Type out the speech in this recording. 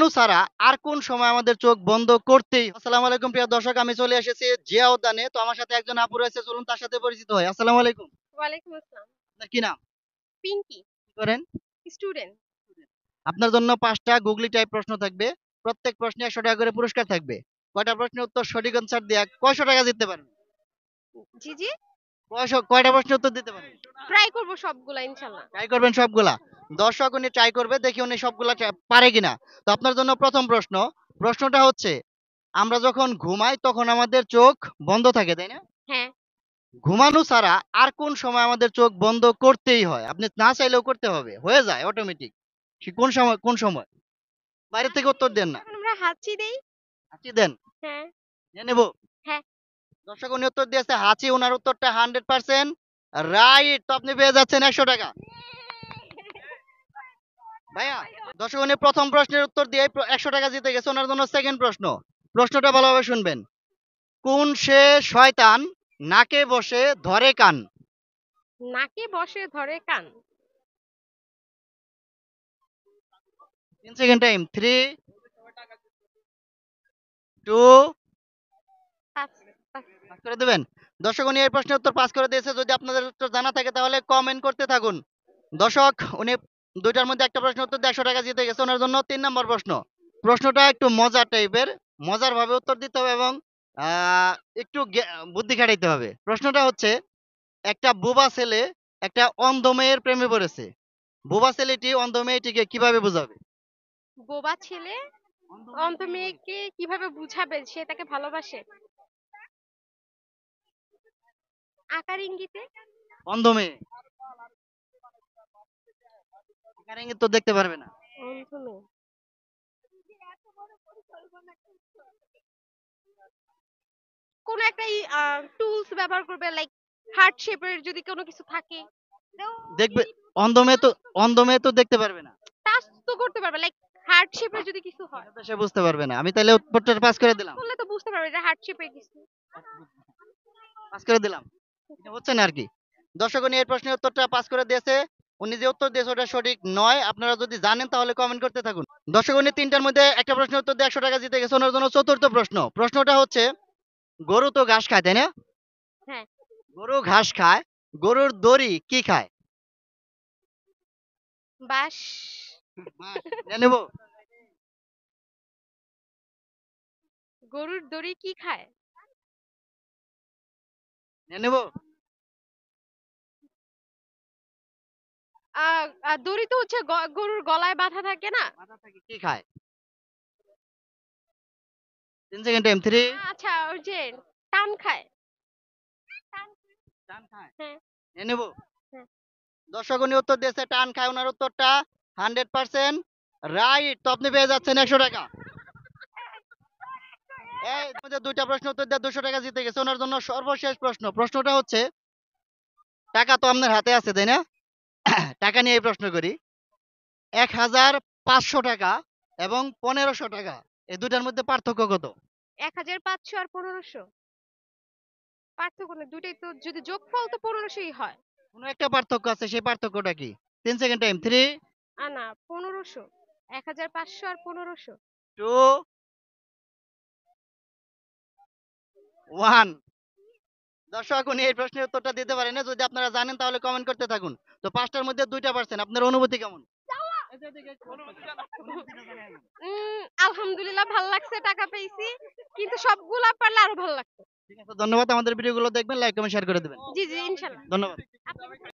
ঘুমানো ছাড়া আর কোন সময় আমাদের চোখ বন্ধ করতেই হয়? আসসালামু আলাইকুম প্রিয় দর্শক, আমি চলে এসেছি জিয়া উদ্যানে। তো আমার সাথে একজন আপু রয়েছে, চলুন তার সাথে পরিচিত হই। আসসালামু আলাইকুম। ওয়ালাইকুম আসসালাম। আপনার কি নাম? পিঙ্কি, কি করেন? স্টুডেন্ট। আপনার জন্য ৫টা গুগলি টাইপ প্রশ্ন থাকবে। প্রত্যেক প্রশ্নে ১০০ টাকা করে পুরস্কার থাকবে। কয়টা প্রশ্নের উত্তর সঠিক অ্যান্সার দিয়ে কয়শো টাকা জিততে পারবেন? জি, জি। কয়টা প্রশ্নের উত্তর দিতে পারবেন? ট্রাই করব সবগুলা ইনশাআল্লাহ। ট্রাই করবেন সবগুলা। দর্শক উনি ট্রাই করবে, দেখি উনি সবগুলা পারে কিনা। তো আপনার জন্য প্রথম প্রশ্ন। প্রশ্নটা হচ্ছে, আমরা যখন ঘুমাই তখন আমাদের চোখ বন্ধ থাকে, তাই না? হ্যাঁ, ঘুমানো ছাড়া আর কোন সময় আমাদের চোখ বন্ধ করতেই হয়? আপনি না চাইলেও করতে হবে, হয়ে যায় অটোমেটিক। সে কোন সময়, কোন সময়? বাইরে থেকে উত্তর দেন না, যখন আমরা হাঁচি দেই। হাঁচি দেন। হ্যাঁ, নিয়ে নেবো। হ্যাঁ। দর্শক উনি উত্তর দিয়েছে হাঁচি, ওনার উত্তরটা 100% রাইট। তো আপনি পেয়ে যাচ্ছেন ১০০ টাকা। ভাইয়া, দর্শক উনি প্রথম প্রশ্নের উত্তর দিয়ে ১০০ টাকা জিতে গেছে। ওনার জন্য সেকেন্ড প্রশ্ন। প্রশ্নটা ভালোভাবে শুনবেন। কোন সে শয়তান নাকে বসে ধরে কান? নাকে বসে ধরে কান। ৩ সেকেন্ড টাইম। 3, 2, পাঁচ, পাঁচ। পাস করে দেবেন। দর্শক উনি এই প্রশ্নের উত্তর পাস করে দিয়েছে। যদি আপনাদের উত্তর জানা থাকে তাহলে কমেন্ট করতে থাকুন। দর্শক উনি দুইটার মধ্যে একটা প্রশ্নের উত্তর দিয়ে ১০০ টাকা জিতে গেছে। ওনার জন্য ৩ নম্বর প্রশ্ন। প্রশ্নটা একটু মজার টাইপের, মজার ভাবে উত্তর দিতে হবে এবং আহ, একটু বুদ্ধি খাটাইতে হবে। প্রশ্নটা হচ্ছে, একটা বোবা ছেলে একটা অন্ধ মেয়ের প্রেমে পড়েছে। বোবা ছেলেটি অন্ধ মেয়েটিকে কিভাবে বোঝাবে? বোবা ছেলে অন্ধ মেয়ের অন্ধ প্রেমে পড়েছে। মেয়েকে কিভাবে বুঝাবে সে তাকে ভালোবাসে? আকার ইঙ্গিতে। অন্ধ মেয়ে আকার ইঙ্গিত তো দেখতে পারবে না। অন্ধ মেয়ে। কোন একটা টুলস ব্যবহার করবে, লাইক হার্ট শেপের যদি কোনো কিছু থাকে। দেখবে, অন্ধ মেয়ে তো, অন্ধ মেয়ে তো দেখতে পারবে না। টাচ তো করতে পারবে, লাইক হার্ট শেপের যদি কিছু হয়। এটা তো সে বুঝতে পারবে না। আমি তাহলে উত্তরটা পাস করে দিলাম। বললে তো বুঝতে পারবে যে হার্ট শেপের কিছু। পাস করে দিলাম। এটা হচ্ছে না আর কি। দর্শক উনি এই প্রশ্নের উত্তরটা পাস করে দিয়েছে। উনি যে উত্তর দিয়েছে ওটা সঠিক নয়। আপনারা যদি জানেন তাহলে কমেন্ট করতে থাকুন। দর্শক উনি ৩টার মধ্যে একটা প্রশ্নের উত্তর দিয়ে ১০০ টাকা জিতে গেছে। ওনার জন্য চতুর্থ প্রশ্ন। প্রশ্নটা হচ্ছে, গরু তো ঘাস খায়, তাই না? হ্যাঁ। গরু ঘাস খায়, গরুর দড়ি কি খায়? বাস। বাস। নিয়ে নেবো। গরুর দড়ি কি খায়? নিয়ে নেবো। দড়ি তো হচ্ছে গরুর গলায় বাঁধা থাকে না? মাথা থেকে কি খায়? ৩ সেকেন্ড টাইম। 3, আচ্ছা, ওই যে টান খায়। টান খায়। হ্যাঁ, নিয়ে নেবো। হ্যাঁ। দর্শক উনি উত্তর দিয়েছে টান খায়। ওনার উত্তরটা 100% রাইট। তো আপনি পেয়ে যাচ্ছেন ১০০ টাকা। এই মধ্যে দুইটা প্রশ্ন উত্তর দিয়ে ২০০ টাকা জিতে গেছে। ওনার জন্য সর্বশেষ প্রশ্ন। প্রশ্নটা হচ্ছে, টাকা তো আপনার হাতে আছে, তাই না? টাকা নিয়ে এই প্রশ্ন করি। ১,৫০০ টাকা এবং ১৫০০ টাকা, এই দুটার মধ্যে পার্থক্য কত? ১,৫০০ আর ১৫০০ পার্থক্য নেই, দুটাই তো যদি যোগফল তো ১৫০০ই হয়। কোনো একটা পার্থক্য আছে, সেই পার্থক্যটা কি? ৩ সেকেন্ড টাইম। 3, না, ১৫০০। ১,৫০০ আর ১৫০০। 2, 1। দর্শক উনি এই প্রশ্নের উত্তরটা দিতে পারেন না। যদি আপনারা জানেন তাহলে কমেন্ট করতে থাকুন। তো ৫টার মধ্যে ২টা পারছেন। আপনার অনুভূতি কেমন? আলহামদুলিল্লাহ ভাল লাগছে, টাকা পেয়েছি। কিন্তু সবগুলা পারলে আরো ভালো লাগতো। ঠিক আছে, ধন্যবাদ। আমাদের ভিডিওগুলো দেখবেন, লাইক কমেন্ট শেয়ার করে দেবেন। জি, জি, ইনশাল্লাহ। ধন্যবাদ। আপনি